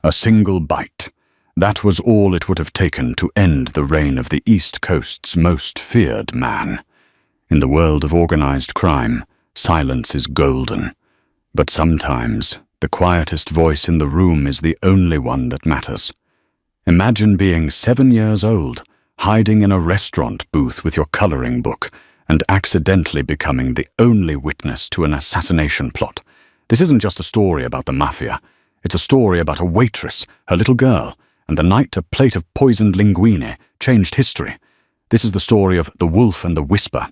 A single bite. That was all it would have taken to end the reign of the East Coast's most feared man. In the world of organized crime, silence is golden. But sometimes, the quietest voice in the room is the only one that matters. Imagine being 7 years old, hiding in a restaurant booth with your coloring book, and accidentally becoming the only witness to an assassination plot. This isn't just a story about the Mafia. It's a story about a waitress, her little girl, and the night a plate of poisoned linguine changed history. This is the story of The Wolf and the Whisper.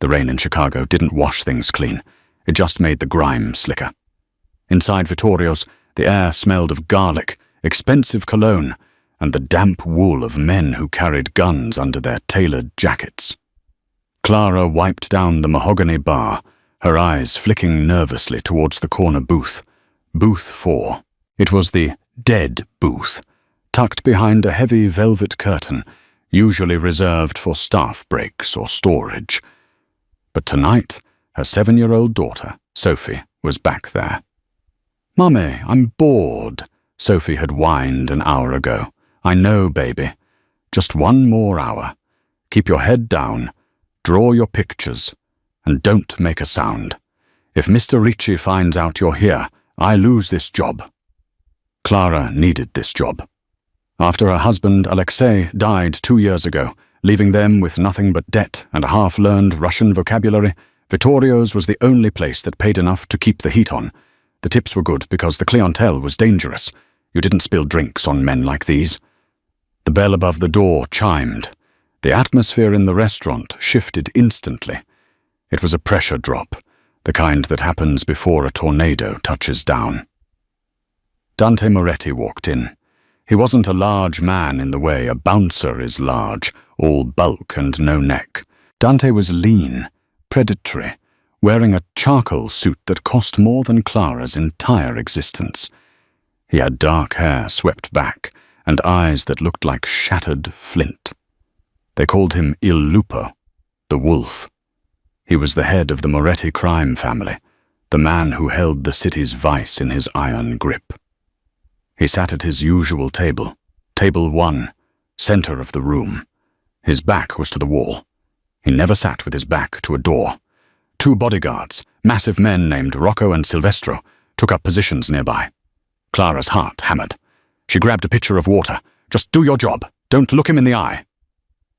The rain in Chicago didn't wash things clean. It just made the grime slicker. Inside Vittorio's, the air smelled of garlic, expensive cologne, and the damp wool of men who carried guns under their tailored jackets. Clara wiped down the mahogany bar, her eyes flicking nervously towards the corner booth. Booth 4. It was the dead booth, tucked behind a heavy velvet curtain, usually reserved for staff breaks or storage. But tonight, her 7-year-old daughter, Sophie, was back there. "Mummy, I'm bored," Sophie had whined an hour ago. "I know, baby. Just one more hour. Keep your head down, draw your pictures, and don't make a sound. If Mr. Ricci finds out you're here, I lose this job." Clara needed this job. After her husband, Alexei, died 2 years ago, leaving them with nothing but debt and a half-learned Russian vocabulary, Vittorio's was the only place that paid enough to keep the heat on. The tips were good because the clientele was dangerous. You didn't spill drinks on men like these. The bell above the door chimed. The atmosphere in the restaurant shifted instantly. It was a pressure drop, the kind that happens before a tornado touches down. Dante Moretti walked in. He wasn't a large man in the way a bouncer is large, all bulk and no neck. Dante was lean, predatory, wearing a charcoal suit that cost more than Clara's entire existence. He had dark hair swept back and eyes that looked like shattered flint. They called him Il Lupo, the Wolf. He was the head of the Moretti crime family, the man who held the city's vice in his iron grip. He sat at his usual table, table 1, center of the room. His back was to the wall. He never sat with his back to a door. 2 bodyguards, massive men named Rocco and Silvestro, took up positions nearby. Clara's heart hammered. She grabbed a pitcher of water. "Just do your job. Don't look him in the eye."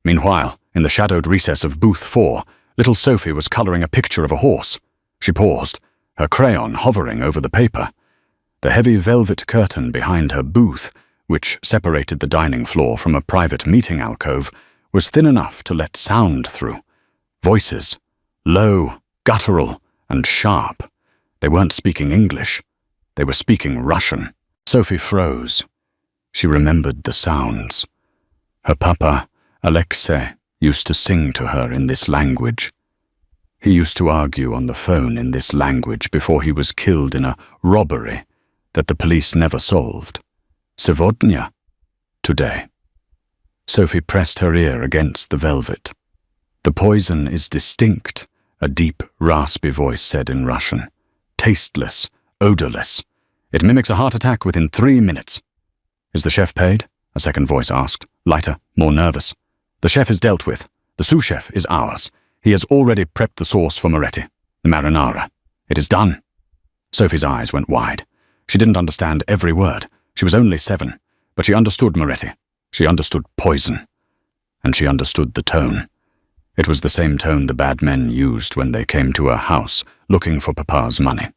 Meanwhile, in the shadowed recess of booth 4, little Sophie was coloring a picture of a horse. She paused, her crayon hovering over the paper. The heavy velvet curtain behind her booth, which separated the dining floor from a private meeting alcove, was thin enough to let sound through. Voices, low, guttural, and sharp. They weren't speaking English. They were speaking Russian. Sophie froze. She remembered the sounds. Her papa, Alexei, used to sing to her in this language. He used to argue on the phone in this language before he was killed in a robbery that the police never solved. Сегодня, today. Sophie pressed her ear against the velvet. "The poison is distinct," a deep, raspy voice said in Russian. "Tasteless, odorless. It mimics a heart attack within 3 minutes." "Is the chef paid?" a second voice asked, lighter, more nervous. "The chef is dealt with. The sous chef is ours. He has already prepped the sauce for Moretti, the marinara. It is done." Sophie's eyes went wide. She didn't understand every word. She was only 7, but she understood Moretti. She understood poison. And she understood the tone. It was the same tone the bad men used when they came to her house looking for Papa's money.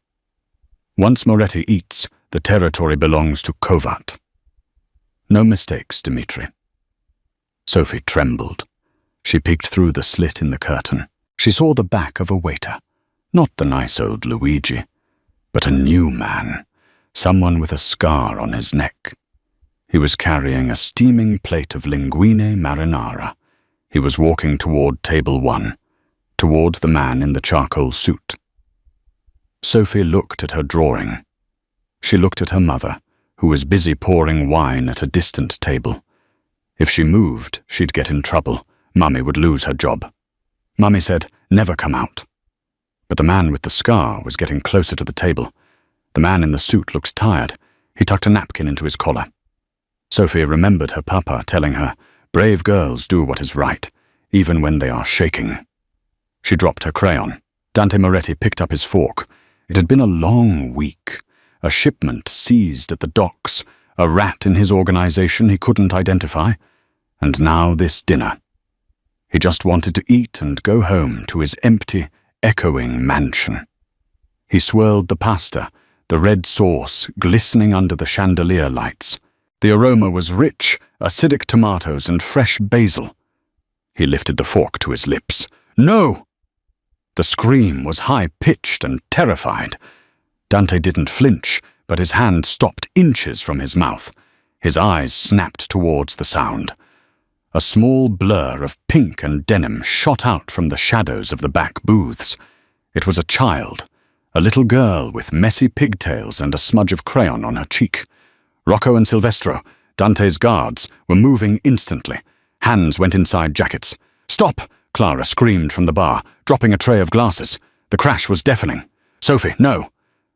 "Once Moretti eats, the territory belongs to Kovat." "No mistakes, Dmitri." Sophie trembled. She peeked through the slit in the curtain. She saw the back of a waiter. Not the nice old Luigi, but a new man. Someone with a scar on his neck. He was carrying a steaming plate of linguine marinara. He was walking toward table 1, toward the man in the charcoal suit. Sophie looked at her drawing. She looked at her mother, who was busy pouring wine at a distant table. If she moved, she'd get in trouble. Mummy would lose her job. Mummy said, "Never come out." But the man with the scar was getting closer to the table. The man in the suit looked tired. He tucked a napkin into his collar. Sophie remembered her papa telling her, "Brave girls do what is right, even when they are shaking." She dropped her crayon. Dante Moretti picked up his fork. It had been a long week. A shipment seized at the docks, a rat in his organization he couldn't identify, and now this dinner. He just wanted to eat and go home to his empty, echoing mansion. He swirled the pasta, the red sauce glistening under the chandelier lights. The aroma was rich, acidic tomatoes and fresh basil. He lifted the fork to his lips. "No!" The scream was high-pitched and terrified. Dante didn't flinch, but his hand stopped inches from his mouth. His eyes snapped towards the sound. A small blur of pink and denim shot out from the shadows of the back booths. It was a child, a little girl with messy pigtails and a smudge of crayon on her cheek. Rocco and Silvestro, Dante's guards, were moving instantly. Hands went inside jackets. "Stop!" Clara screamed from the bar, dropping a tray of glasses. The crash was deafening. "Sophie, no!"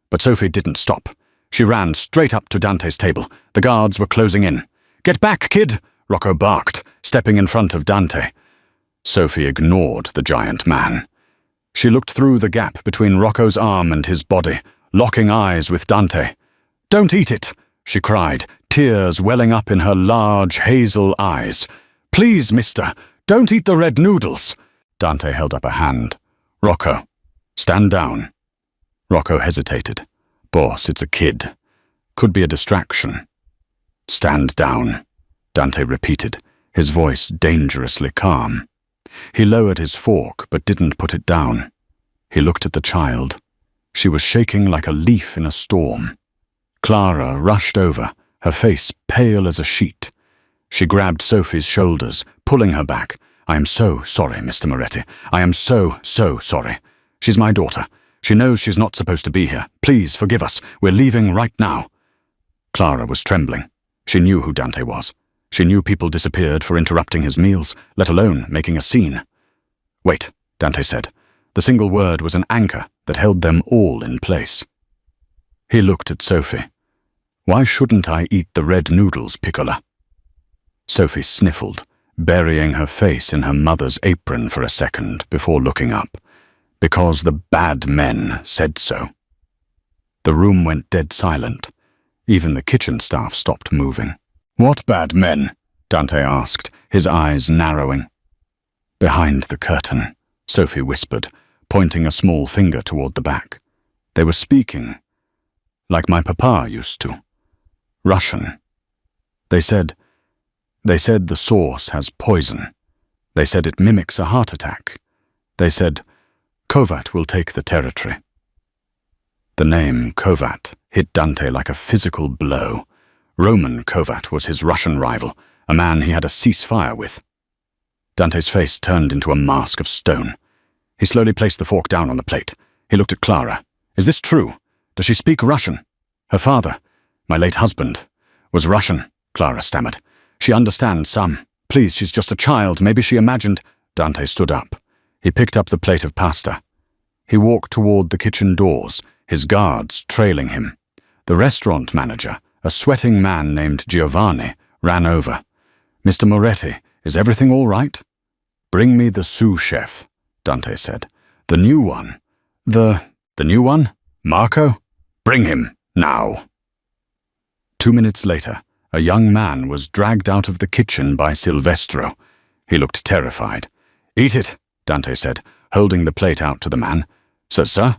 But Sophie didn't stop. She ran straight up to Dante's table. The guards were closing in. "Get back, kid!" Rocco barked, stepping in front of Dante. Sophie ignored the giant man. She looked through the gap between Rocco's arm and his body, locking eyes with Dante. "Don't eat it!" she cried, tears welling up in her large hazel eyes. "Please, mister, don't eat the red noodles!" Dante held up a hand. "Rocco, stand down." Rocco hesitated. "Boss, it's a kid. Could be a distraction." "Stand down," Dante repeated, his voice dangerously calm. He lowered his fork but didn't put it down. He looked at the child. She was shaking like a leaf in a storm. Clara rushed over, her face pale as a sheet. She grabbed Sophie's shoulders, pulling her back. "I am so sorry, Mr. Moretti. I am so sorry. She's my daughter. She knows she's not supposed to be here. Please forgive us. We're leaving right now." Clara was trembling. She knew who Dante was. She knew people disappeared for interrupting his meals, let alone making a scene. "Wait," Dante said. The single word was an anchor that held them all in place. He looked at Sophie. "Why shouldn't I eat the red noodles, Piccola?" Sophie sniffled, burying her face in her mother's apron for a second before looking up. "Because the bad men said so." The room went dead silent. Even the kitchen staff stopped moving. "What bad men?" Dante asked, his eyes narrowing. "Behind the curtain," Sophie whispered, pointing a small finger toward the back. "They were speaking, like my papa used to. Russian. They said the sauce has poison. They said it mimics a heart attack. They said, Kovat will take the territory." The name Kovat hit Dante like a physical blow. Roman Kovat was his Russian rival, a man he had a ceasefire with. Dante's face turned into a mask of stone. He slowly placed the fork down on the plate. He looked at Clara. "Is this true? Does she speak Russian?" "Her father, my late husband, was Russian," Clara stammered. "She understands some. Please, she's just a child. Maybe she imagined—" Dante stood up. He picked up the plate of pasta. He walked toward the kitchen doors, his guards trailing him. The restaurant manager, a sweating man named Giovanni, ran over. "Mr. Moretti, is everything all right?" "Bring me the sous chef," Dante said. "The new one." The new one? Marco? Bring him, now." 2 minutes later, a young man was dragged out of the kitchen by Silvestro. He looked terrified. "Eat it," Dante said, holding the plate out to the man. Sir?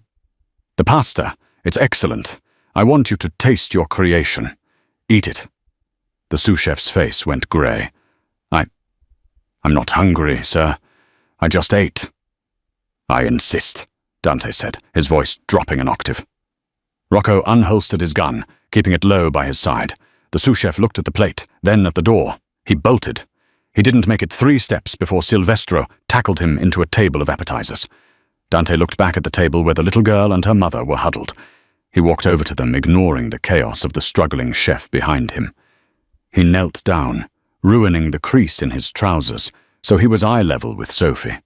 "The pasta. It's excellent. I want you to taste your creation. Eat it." The sous-chef's face went grey. I'm not hungry, sir. I just ate." "I insist," Dante said, his voice dropping an octave. Rocco unholstered his gun, keeping it low by his side. The sous-chef looked at the plate, then at the door. He bolted. He didn't make it 3 steps before Silvestro tackled him into a table of appetizers. Dante looked back at the table where the little girl and her mother were huddled. He walked over to them, ignoring the chaos of the struggling chef behind him. He knelt down, ruining the crease in his trousers, so he was eye level with Sophie.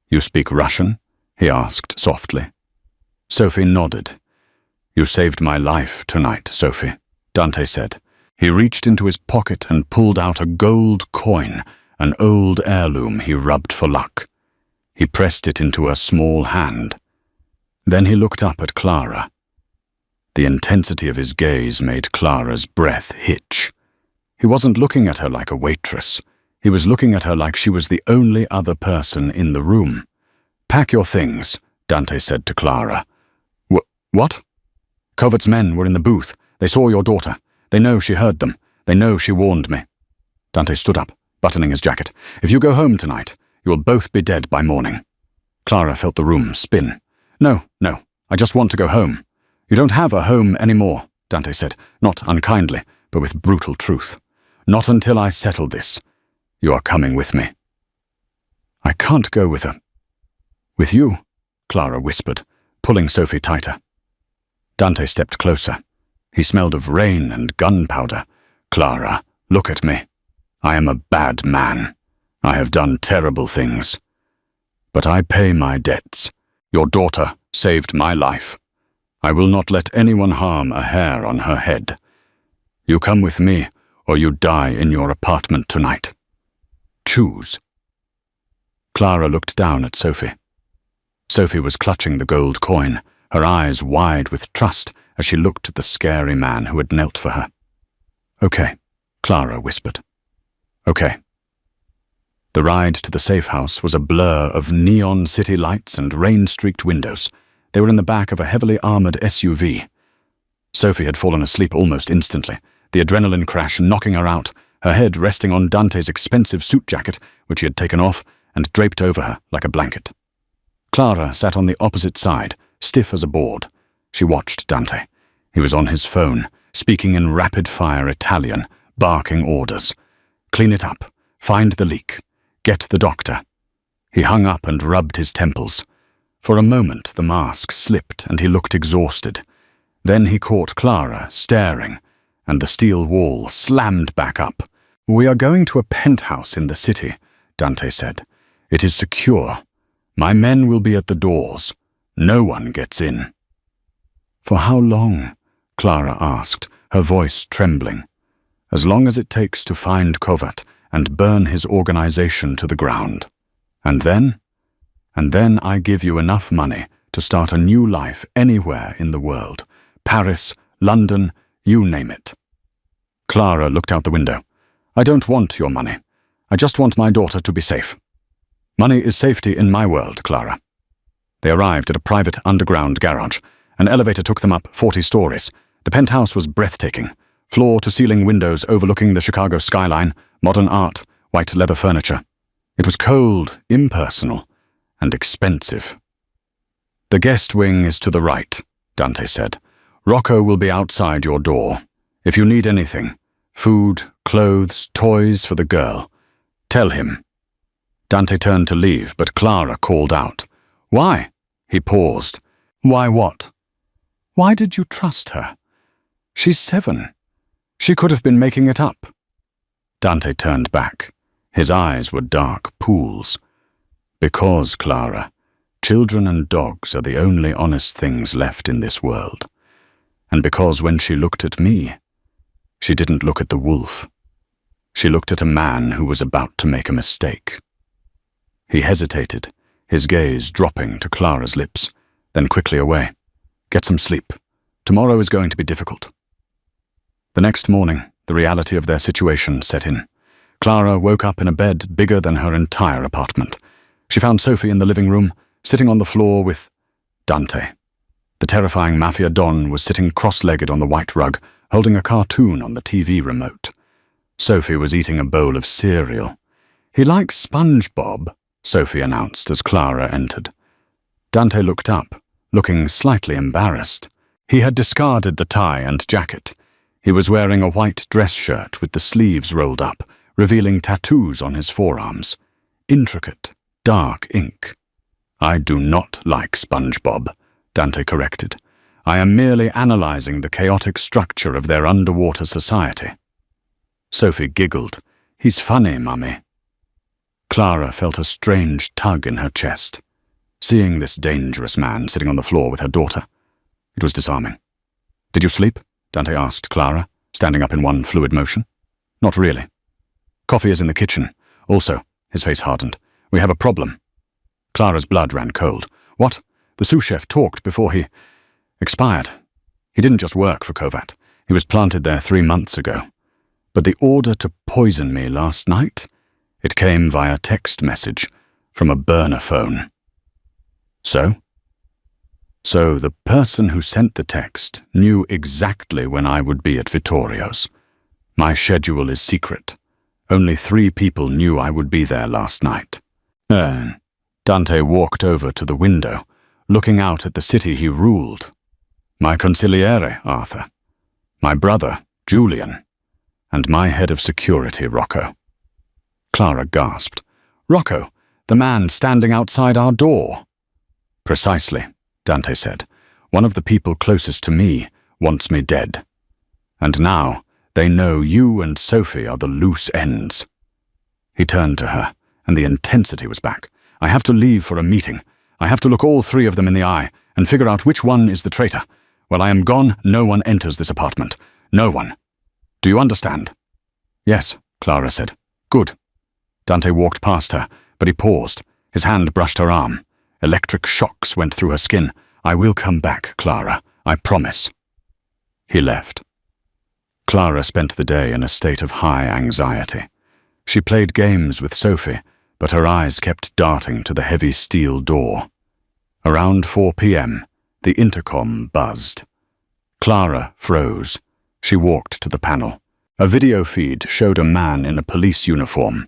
"You speak Russian?" he asked softly. Sophie nodded. "You saved my life tonight, Sophie," Dante said. He reached into his pocket and pulled out a gold coin, an old heirloom he rubbed for luck. He pressed it into her small hand. Then he looked up at Clara. The intensity of his gaze made Clara's breath hitch. He wasn't looking at her like a waitress. He was looking at her like she was the only other person in the room. "Pack your things," Dante said to Clara. What? Covert's men were in the booth. They saw your daughter. They know she heard them. They know she warned me. Dante stood up, buttoning his jacket. "If you go home tonight, you will both be dead by morning." Clara felt the room spin. No, I just want to go home." "You don't have a home anymore," Dante said, not unkindly, but with brutal truth. "Not until I settle this. You are coming with me." "I can't go with her." "With you," Clara whispered, pulling Sophie tighter. Dante stepped closer. He smelled of rain and gunpowder. "Clara, look at me. I am a bad man. I have done terrible things. But I pay my debts. Your daughter saved my life. I will not let anyone harm a hair on her head. You come with me, or you die in your apartment tonight. Choose." Clara looked down at Sophie. Sophie was clutching the gold coin, her eyes wide with trust as she looked at the scary man who had knelt for her. "Okay," Clara whispered. "Okay." The ride to the safe house was a blur of neon city lights and rain-streaked windows. They were in the back of a heavily armored SUV. Sophie had fallen asleep almost instantly, the adrenaline crash knocking her out, her head resting on Dante's expensive suit jacket, which he had taken off and draped over her like a blanket. Clara sat on the opposite side, stiff as a board. She watched Dante. He was on his phone, speaking in rapid-fire Italian, barking orders. "Clean it up. Find the leak. Get the doctor." He hung up and rubbed his temples. For a moment the mask slipped and he looked exhausted. Then he caught Clara, staring, and the steel wall slammed back up. "We are going to a penthouse in the city," Dante said. "It is secure. My men will be at the doors. No one gets in." "For how long?" Clara asked, her voice trembling. "As long as it takes to find Covert and burn his organization to the ground. And then I give you enough money to start a new life anywhere in the world. Paris, London, you name it." Clara looked out the window. "I don't want your money. I just want my daughter to be safe. Money is safety in my world, Clara." They arrived at a private underground garage. An elevator took them up 40 stories. The penthouse was breathtaking. Floor-to-ceiling windows overlooking the Chicago skyline, modern art, white leather furniture. It was cold, impersonal, and expensive. "The guest wing is to the right," Dante said. "Rocco will be outside your door. If you need anything, food, clothes, toys for the girl, tell him." Dante turned to leave, but Clara called out. "Why?" He paused. "Why what?" "Why did you trust her? She's 7. She could have been making it up." Dante turned back. His eyes were dark pools. "Because, Clara, children and dogs are the only honest things left in this world. And because when she looked at me, she didn't look at the wolf. She looked at a man who was about to make a mistake." He hesitated, his gaze dropping to Clara's lips, then quickly away. "Get some sleep. Tomorrow is going to be difficult." The next morning, the reality of their situation set in. Clara woke up in a bed bigger than her entire apartment. She found Sophie in the living room, sitting on the floor with Dante. The terrifying Mafia Don was sitting cross-legged on the white rug, holding a cartoon on the TV remote. Sophie was eating a bowl of cereal. "He likes SpongeBob," Sophie announced as Clara entered. Dante looked up, looking slightly embarrassed. He had discarded the tie and jacket. He was wearing a white dress shirt with the sleeves rolled up, revealing tattoos on his forearms. Intricate, dark ink. "I do not like SpongeBob," Dante corrected. "I am merely analyzing the chaotic structure of their underwater society." Sophie giggled. "He's funny, Mummy." Clara felt a strange tug in her chest. Seeing this dangerous man sitting on the floor with her daughter, it was disarming. "Did you sleep?" Dante asked Clara, standing up in one fluid motion. Not really. Coffee is in the kitchen. Also, his face hardened. We have a problem. Clara's blood ran cold. What? The sous chef talked before he expired. He didn't just work for Kovat. He was planted there 3 months ago. But the order to poison me last night, it came via text message from a burner phone. So? So the person who sent the text knew exactly when I would be at Vittorio's. My schedule is secret. Only 3 people knew I would be there last night. Dante walked over to the window, looking out at the city he ruled. My consigliere, Arthur. My brother, Julian. And my head of security, Rocco. Clara gasped. Rocco, the man standing outside our door. Precisely, Dante said. One of the people closest to me wants me dead. And now they know you and Sophie are the loose ends. He turned to her, and the intensity was back. I have to leave for a meeting. I have to look all 3 of them in the eye and figure out which one is the traitor. While I am gone, no one enters this apartment. No one. Do you understand? Yes, Clara said. Good. Dante walked past her, but he paused. His hand brushed her arm. Electric shocks went through her skin. I will come back, Clara. I promise. He left. Clara spent the day in a state of high anxiety. She played games with Sophie, but her eyes kept darting to the heavy steel door. Around 4 p.m., the intercom buzzed. Clara froze. She walked to the panel. A video feed showed a man in a police uniform.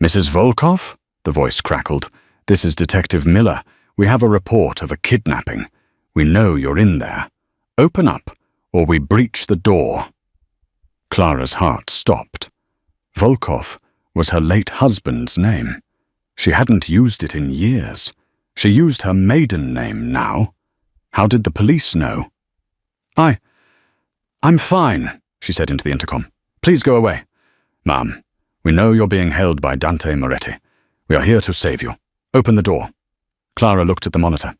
Mrs. Volkov? The voice crackled. This is Detective Miller. We have a report of a kidnapping. We know you're in there. Open up, or we breach the door. Clara's heart stopped. Volkov was her late husband's name. She hadn't used it in years. She used her maiden name now. How did the police know? I'm fine, she said into the intercom. Please go away. Ma'am, we know you're being held by Dante Moretti. We are here to save you. Open the door. Clara looked at the monitor.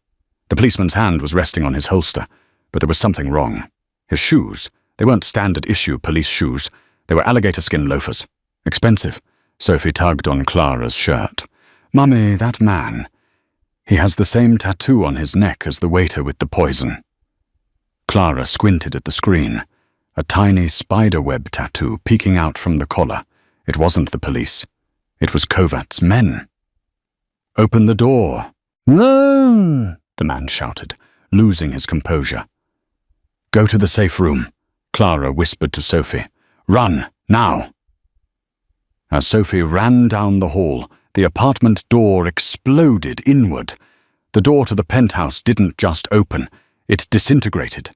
The policeman's hand was resting on his holster, but there was something wrong. His shoes, they weren't standard-issue police shoes. They were alligator skin loafers. Expensive. Sophie tugged on Clara's shirt. Mummy, that man. He has the same tattoo on his neck as the waiter with the poison. Clara squinted at the screen. A tiny spiderweb tattoo peeking out from the collar. It wasn't the police. It was Kovat's men. Open the door. No, the man shouted, losing his composure. Go to the safe room, Clara whispered to Sophie. Run, now. As Sophie ran down the hall, the apartment door exploded inward. The door to the penthouse didn't just open, it disintegrated.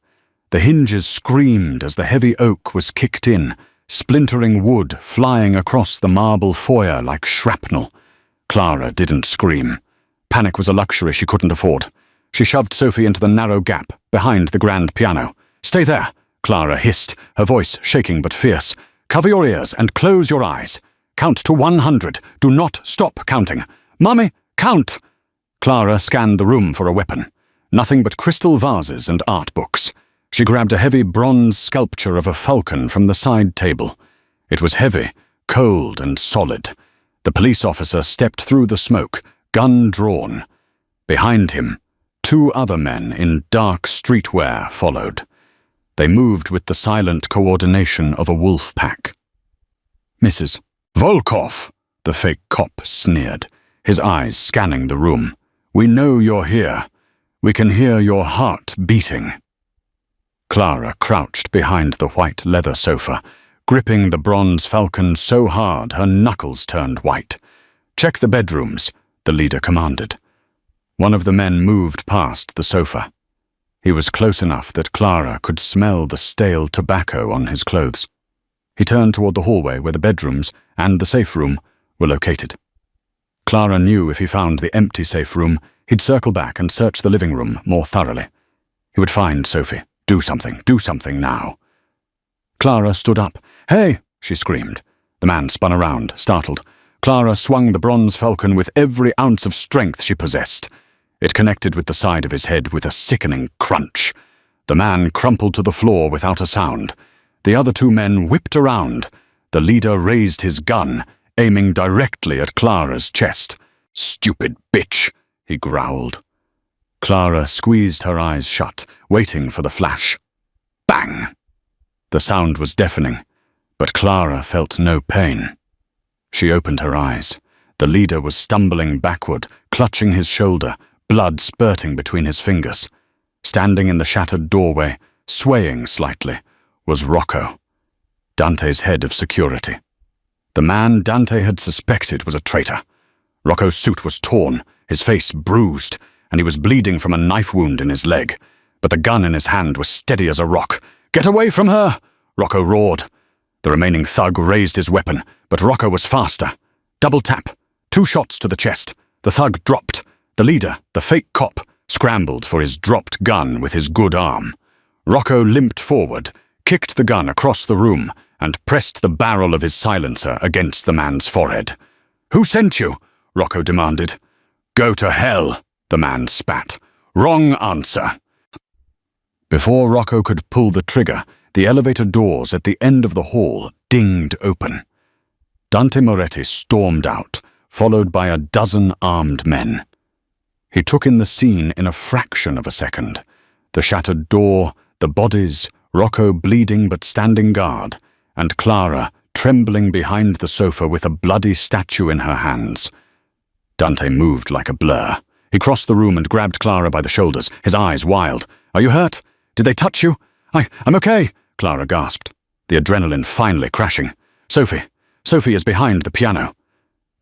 The hinges screamed as the heavy oak was kicked in, splintering wood flying across the marble foyer like shrapnel. Clara didn't scream. Panic was a luxury she couldn't afford. She shoved Sophie into the narrow gap behind the grand piano. Stay there, Clara hissed, her voice shaking but fierce. Cover your ears and close your eyes. Count to 100. Do not stop counting. Mummy, count! Clara scanned the room for a weapon. Nothing but crystal vases and art books. She grabbed a heavy bronze sculpture of a falcon from the side table. It was heavy, cold, and solid. The police officer stepped through the smoke, gun drawn. Behind him, 2 other men in dark streetwear followed. They moved with the silent coordination of a wolf pack. Mrs. Volkov, the fake cop sneered, his eyes scanning the room. We know you're here. We can hear your heart beating. Clara crouched behind the white leather sofa, gripping the bronze falcon so hard her knuckles turned white. Check the bedrooms, the leader commanded. One of the men moved past the sofa. He was close enough that Clara could smell the stale tobacco on his clothes. He turned toward the hallway where the bedrooms and the safe room were located. Clara knew if he found the empty safe room, he'd circle back and search the living room more thoroughly. He would find Sophie. Do something now. Clara stood up. Hey, she screamed. The man spun around, startled. Clara swung the bronze falcon with every ounce of strength she possessed. It connected with the side of his head with a sickening crunch. The man crumpled to the floor without a sound. The other two men whipped around. The leader raised his gun, aiming directly at Clara's chest. "Stupid bitch," he growled. Clara squeezed her eyes shut, waiting for the flash. Bang! The sound was deafening, but Clara felt no pain. She opened her eyes. The leader was stumbling backward, clutching his shoulder, blood spurting between his fingers. Standing in the shattered doorway, swaying slightly, was Rocco, Dante's head of security. The man Dante had suspected was a traitor. Rocco's suit was torn, his face bruised, and he was bleeding from a knife wound in his leg. But the gun in his hand was steady as a rock. "Get away from her!" Rocco roared. The remaining thug raised his weapon, but Rocco was faster. Double tap, 2 shots to the chest. The thug dropped. The leader, the fake cop, scrambled for his dropped gun with his good arm. Rocco limped forward, kicked the gun across the room, and pressed the barrel of his silencer against the man's forehead. "Who sent you?" Rocco demanded. "Go to hell," the man spat. "Wrong answer." Before Rocco could pull the trigger, the elevator doors at the end of the hall dinged open. Dante Moretti stormed out, followed by a dozen armed men. He took in the scene in a fraction of a second. The shattered door, the bodies, Rocco bleeding but standing guard, and Clara trembling behind the sofa with a bloody statue in her hands. Dante moved like a blur. He crossed the room and grabbed Clara by the shoulders, his eyes wild. "Are you hurt? Did they touch you?" I'm okay," Clara gasped, the adrenaline finally crashing. Sophie is behind the piano."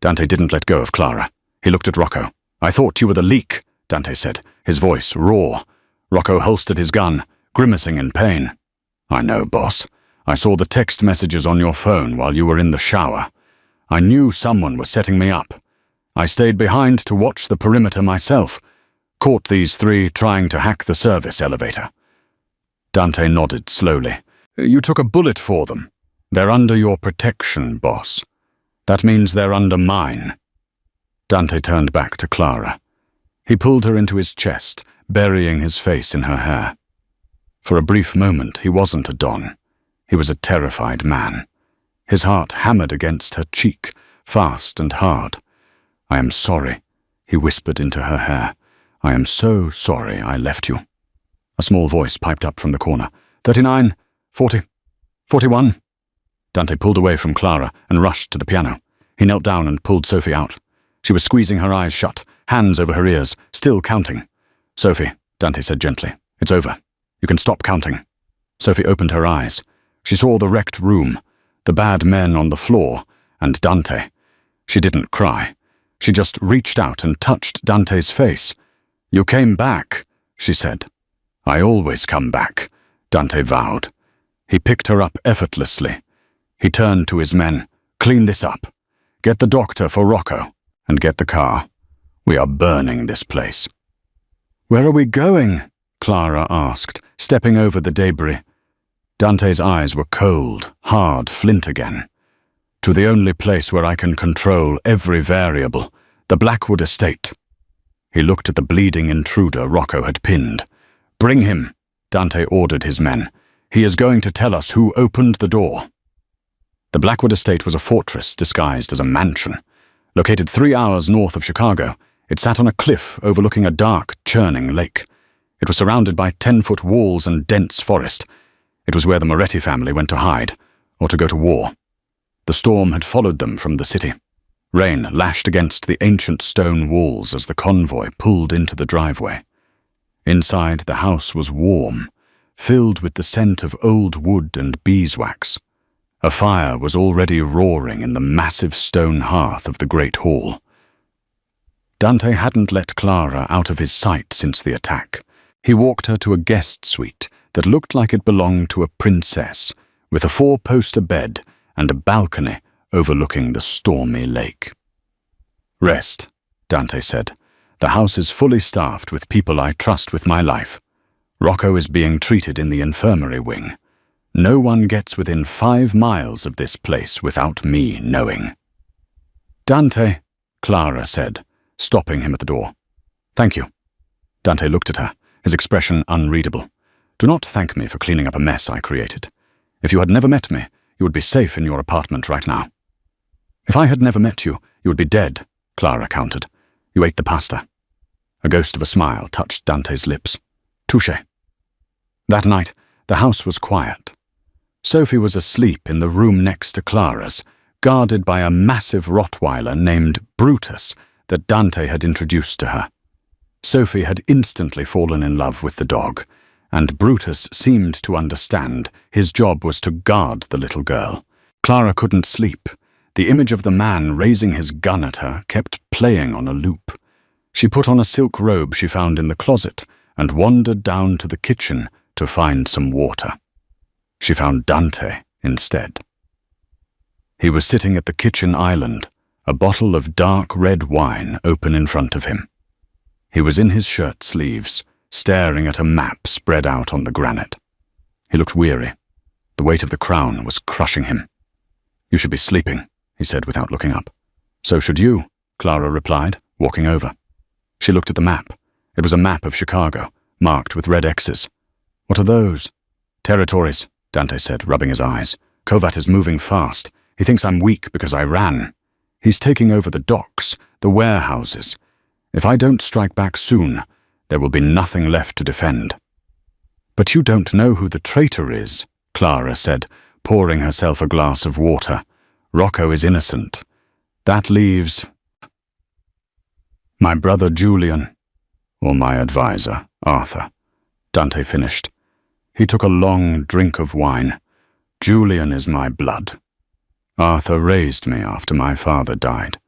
Dante didn't let go of Clara. He looked at Rocco. "I thought you were the leak," Dante said, his voice raw. Rocco holstered his gun, grimacing in pain. "I know, boss. I saw the text messages on your phone while you were in the shower. I knew someone was setting me up. I stayed behind to watch the perimeter myself. Caught these 3 trying to hack the service elevator." Dante nodded slowly. "You took a bullet for them. They're under your protection, boss. That means they're under mine." Dante turned back to Clara. He pulled her into his chest, burying his face in her hair. For a brief moment, he wasn't a Don. He was a terrified man. His heart hammered against her cheek, fast and hard. "I am sorry," he whispered into her hair. "I am so sorry I left you." A small voice piped up from the corner. 39, 40, 41. Dante pulled away from Clara and rushed to the piano. He knelt down and pulled Sophie out. She was squeezing her eyes shut, hands over her ears, still counting. "Sophie," Dante said gently, "it's over. You can stop counting." Sophie opened her eyes. She saw the wrecked room, the bad men on the floor, and Dante. She didn't cry. She just reached out and touched Dante's face. "You came back," she said. "I always come back," Dante vowed. He picked her up effortlessly. He turned to his men. "Clean this up. Get the doctor for Rocco, and get the car. We are burning this place." "Where are we going?" Clara asked, stepping over the debris. Dante's eyes were cold, hard flint again. "To the only place where I can control every variable, the Blackwood estate." He looked at the bleeding intruder Rocco had pinned. "Bring him," Dante ordered his men. "He is going to tell us who opened the door." The Blackwood estate was a fortress disguised as a mansion. Located 3 hours north of Chicago, it sat on a cliff overlooking a dark, churning lake. It was surrounded by 10-foot walls and dense forest. It was where the Moretti family went to hide, or to go to war. The storm had followed them from the city. Rain lashed against the ancient stone walls as the convoy pulled into the driveway. Inside, the house was warm, filled with the scent of old wood and beeswax. A fire was already roaring in the massive stone hearth of the great hall. Dante hadn't let Clara out of his sight since the attack. He walked her to a guest suite that looked like it belonged to a princess, with a 4-poster bed and a balcony overlooking the stormy lake. "Rest," Dante said. "The house is fully staffed with people I trust with my life. Rocco is being treated in the infirmary wing. No one gets within 5 miles of this place without me knowing." "Dante," Clara said, stopping him at the door. "Thank you." Dante looked at her, his expression unreadable. "Do not thank me for cleaning up a mess I created. If you had never met me, you would be safe in your apartment right now." "If I had never met you, you would be dead," Clara countered. "You ate the pasta." A ghost of a smile touched Dante's lips. "Touché." That night, the house was quiet. Sophie was asleep in the room next to Clara's, guarded by a massive Rottweiler named Brutus that Dante had introduced to her. Sophie had instantly fallen in love with the dog, and Brutus seemed to understand his job was to guard the little girl. Clara couldn't sleep. The image of the man raising his gun at her kept playing on a loop. She put on a silk robe she found in the closet and wandered down to the kitchen to find some water. She found Dante instead. He was sitting at the kitchen island, a bottle of dark red wine open in front of him. He was in his shirt sleeves, staring at a map spread out on the granite. He looked weary. The weight of the crown was crushing him. "You should be sleeping," he said without looking up. "So should you," Clara replied, walking over. She looked at the map. It was a map of Chicago, marked with red X's. "What are those?" "Territories," Dante said, rubbing his eyes. "Kovat is moving fast. He thinks I'm weak because I ran. He's taking over the docks, the warehouses. If I don't strike back soon, there will be nothing left to defend." "But you don't know who the traitor is," Clara said, pouring herself a glass of water. "Rocco is innocent. That leaves my brother Julian, or my advisor, Arthur," Dante finished. He took a long drink of wine. "Julian is my blood. Arthur raised me after my father died.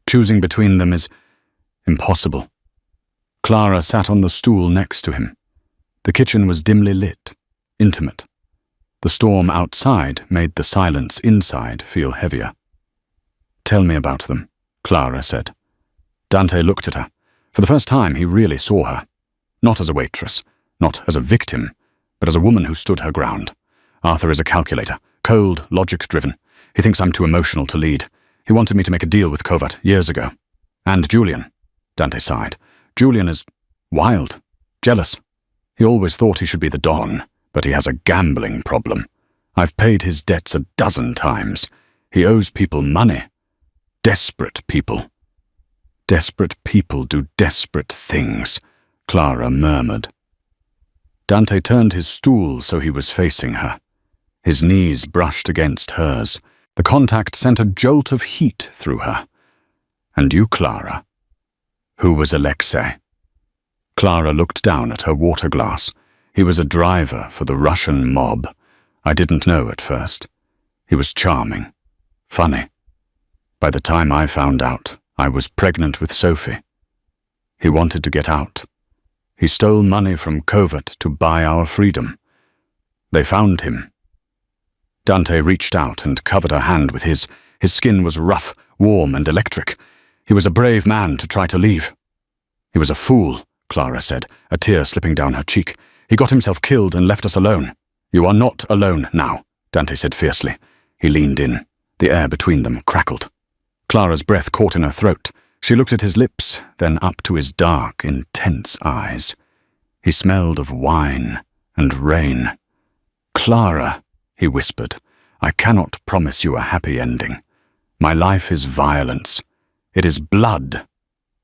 Choosing between them is impossible." Clara sat on the stool next to him. The kitchen was dimly lit, intimate. The storm outside made the silence inside feel heavier. "Tell me about them," Clara said. Dante looked at her. For the first time, he really saw her. Not as a waitress, not as a victim, but as a woman who stood her ground. "Arthur is a calculator, cold, logic-driven. He thinks I'm too emotional to lead. He wanted me to make a deal with Kovat years ago. And Julian," Dante sighed. "Julian is wild, jealous. He always thought he should be the Don, but he has a gambling problem. I've paid his debts 12 times. He owes people money. Desperate people." "Desperate people do desperate things," Clara murmured. Dante turned his stool so he was facing her. His knees brushed against hers. The contact sent a jolt of heat through her. "And you, Clara? Who was Alexei?" Clara looked down at her water glass. "He was a driver for the Russian mob. I didn't know at first. He was charming, funny. By the time I found out, I was pregnant with Sophie. He wanted to get out. He stole money from Kovat to buy our freedom. They found him." Dante reached out and covered her hand with his. His skin was rough, warm, and electric. "He was a brave man to try to leave." "He was a fool," Clara said, a tear slipping down her cheek. "He got himself killed and left us alone." "You are not alone now," Dante said fiercely. He leaned in. The air between them crackled. Clara's breath caught in her throat. She looked at his lips, then up to his dark, intense eyes. He smelled of wine and rain. "Clara," he whispered, "I cannot promise you a happy ending. My life is violence. It is blood."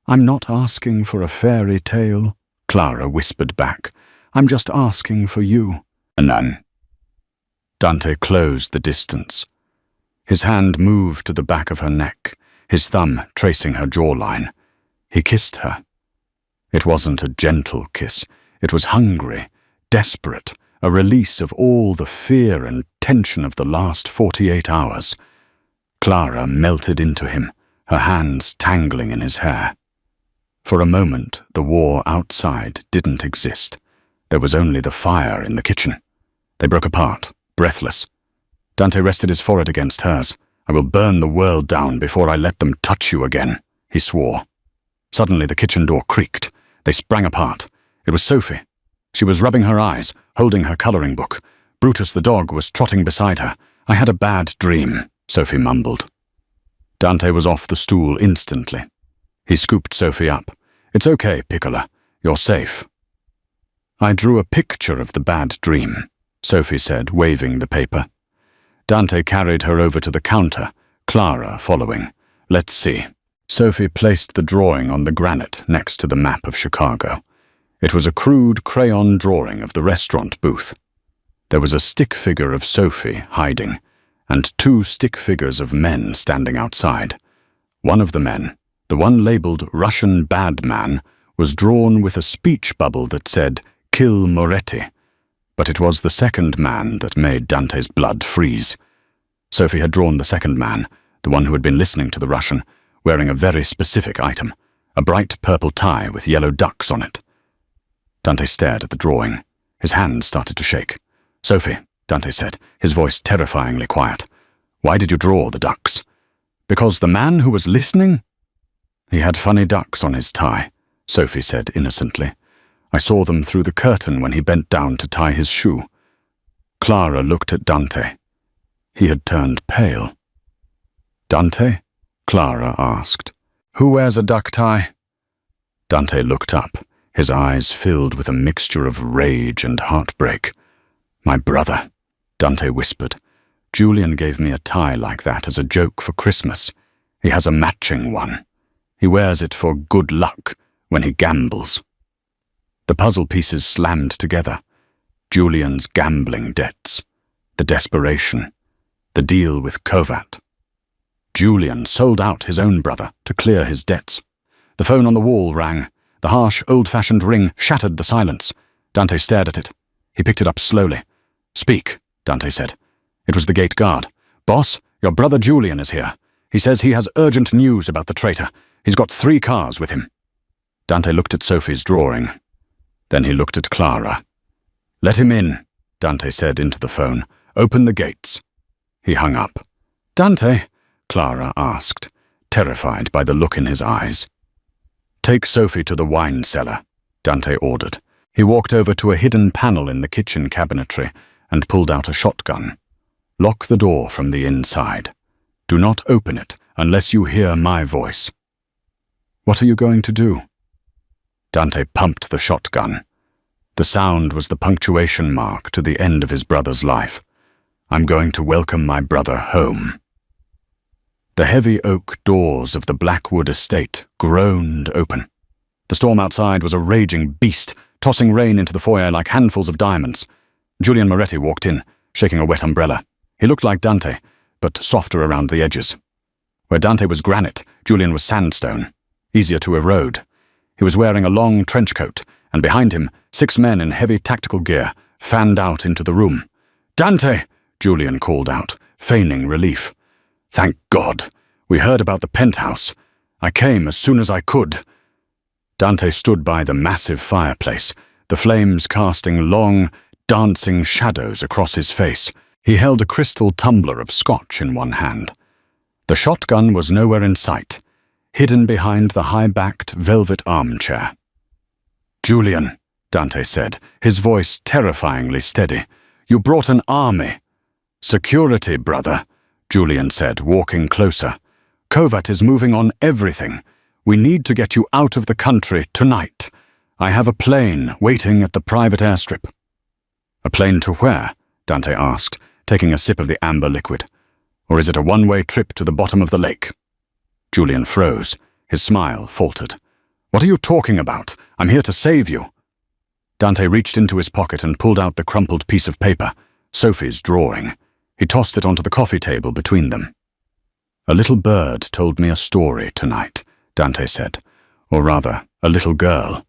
"I'm not asking for a fairy tale," Clara whispered back. "I'm just asking for you." "None." Dante closed the distance. His hand moved to the back of her neck, his thumb tracing her jawline. He kissed her. It wasn't a gentle kiss. It was hungry, desperate, a release of all the fear and tension of the last 48 hours. Clara melted into him, her hands tangling in his hair. For a moment, the war outside didn't exist. There was only the fire in the kitchen. They broke apart, breathless. Dante rested his forehead against hers. "I will burn the world down before I let them touch you again," he swore. Suddenly the kitchen door creaked. They sprang apart. It was Sophie. She was rubbing her eyes, holding her coloring book. Brutus the dog was trotting beside her. "I had a bad dream," Sophie mumbled. Dante was off the stool instantly. He scooped Sophie up. "It's okay, Piccola. You're safe." "I drew a picture of the bad dream," Sophie said, waving the paper. Dante carried her over to the counter, Clara following. Let's see. Sophie placed the drawing on the granite next to the map of Chicago. It was a crude crayon drawing of the restaurant booth. There was a stick figure of Sophie hiding, and 2 stick figures of men standing outside. One of the men, the one labeled Russian Bad Man, was drawn with a speech bubble that said, "Kill Moretti." But it was the second man that made Dante's blood freeze. Sophie had drawn the second man, the one who had been listening to the Russian, wearing a very specific item, a bright purple tie with yellow ducks on it. Dante stared at the drawing. His hand started to shake. "Sophie," Dante said, his voice terrifyingly quiet, "why did you draw the ducks? Because the man who was listening?" "He had funny ducks on his tie," Sophie said innocently. "I saw them through the curtain when he bent down to tie his shoe." Clara looked at Dante. He had turned pale. "Dante?" Clara asked. "Who wears a duck tie?" Dante looked up, his eyes filled with a mixture of rage and heartbreak. "My brother," Dante whispered. "Julian gave me a tie like that as a joke for Christmas. He has a matching one. He wears it for good luck when he gambles." The puzzle pieces slammed together. Julian's gambling debts, the desperation, the deal with Covat. Julian sold out his own brother to clear his debts. The phone on the wall rang. The harsh, old-fashioned ring shattered the silence. Dante stared at it. He picked it up slowly. "Speak," Dante said. It was the gate guard. "Boss, your brother Julian is here. He says he has urgent news about the traitor. He's got 3 cars with him." Dante looked at Sophie's drawing. Then he looked at Clara. "Let him in," Dante said into the phone. "Open the gates." He hung up. "Dante?" Clara asked, terrified by the look in his eyes. "Take Sophie to the wine cellar," Dante ordered. He walked over to a hidden panel in the kitchen cabinetry and pulled out a shotgun. "Lock the door from the inside. Do not open it unless you hear my voice." "What are you going to do?" Dante pumped the shotgun. The sound was the punctuation mark to the end of his brother's life. "I'm going to welcome my brother home." The heavy oak doors of the Blackwood estate groaned open. The storm outside was a raging beast, tossing rain into the foyer like handfuls of diamonds. Julian Moretti walked in, shaking a wet umbrella. He looked like Dante, but softer around the edges. Where Dante was granite, Julian was sandstone, easier to erode. He was wearing a long trench coat, and behind him, 6 men in heavy tactical gear fanned out into the room. "Dante!" Julian called out, feigning relief. "Thank God! We heard about the penthouse. I came as soon as I could." Dante stood by the massive fireplace, the flames casting long, dancing shadows across his face. He held a crystal tumbler of scotch in one hand. The shotgun was nowhere in sight, hidden behind the high-backed velvet armchair. "Julian," Dante said, his voice terrifyingly steady, "you brought an army." "Security, brother," Julian said, walking closer. "Covat is moving on everything. We need to get you out of the country tonight. I have a plane waiting at the private airstrip." "A plane to where?" Dante asked, taking a sip of the amber liquid. "Or is it a one-way trip to the bottom of the lake?" Julian froze. His smile faltered. "What are you talking about? I'm here to save you." Dante reached into his pocket and pulled out the crumpled piece of paper, Sophie's drawing. He tossed it onto the coffee table between them. "A little bird told me a story tonight," Dante said. "Or rather, a little girl.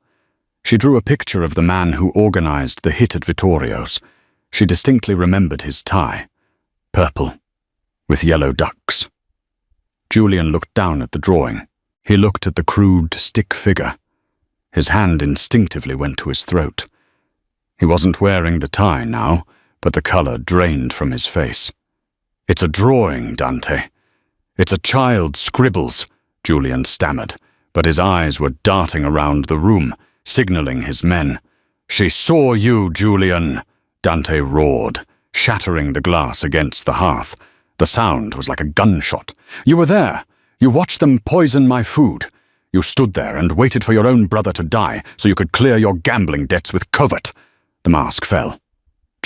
She drew a picture of the man who organized the hit at Vittorio's. She distinctly remembered his tie. Purple, with yellow ducks." Julian looked down at the drawing. He looked at the crude stick figure. His hand instinctively went to his throat. He wasn't wearing the tie now, but the color drained from his face. "It's a drawing, Dante. It's a child's scribbles," Julian stammered, but his eyes were darting around the room, signaling his men. "She saw you, Julian," Dante roared, shattering the glass against the hearth. The sound was like a gunshot. "You were there. You watched them poison my food. You stood there and waited for your own brother to die so you could clear your gambling debts with Covat." The mask fell.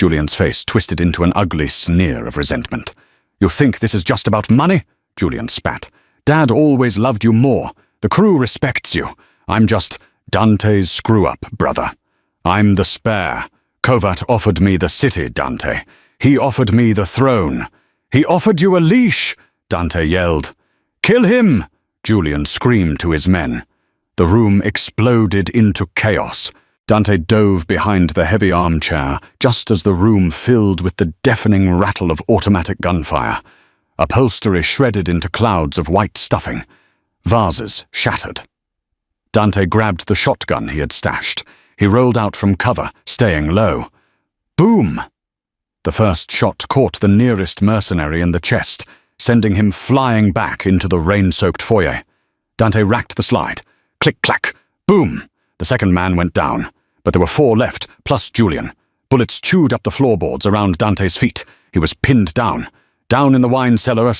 Julian's face twisted into an ugly sneer of resentment. "You think this is just about money?" Julian spat. "Dad always loved you more. The crew respects you. I'm just Dante's screw-up, brother. I'm the spare. Kovat offered me the city, Dante. He offered me the throne. He offered you a leash," Dante yelled. "Kill him!" Julian screamed to his men. The room exploded into chaos. Dante dove behind the heavy armchair just as the room filled with the deafening rattle of automatic gunfire. Upholstery shredded into clouds of white stuffing. Vases shattered. Dante grabbed the shotgun he had stashed. He rolled out from cover, staying low. Boom! The first shot caught the nearest mercenary in the chest, sending him flying back into the rain-soaked foyer. Dante racked the slide. Click-clack! Boom! The second man went down, but there were 4 left, plus Julian. Bullets chewed up the floorboards around Dante's feet. He was pinned down. Down in the wine cellar,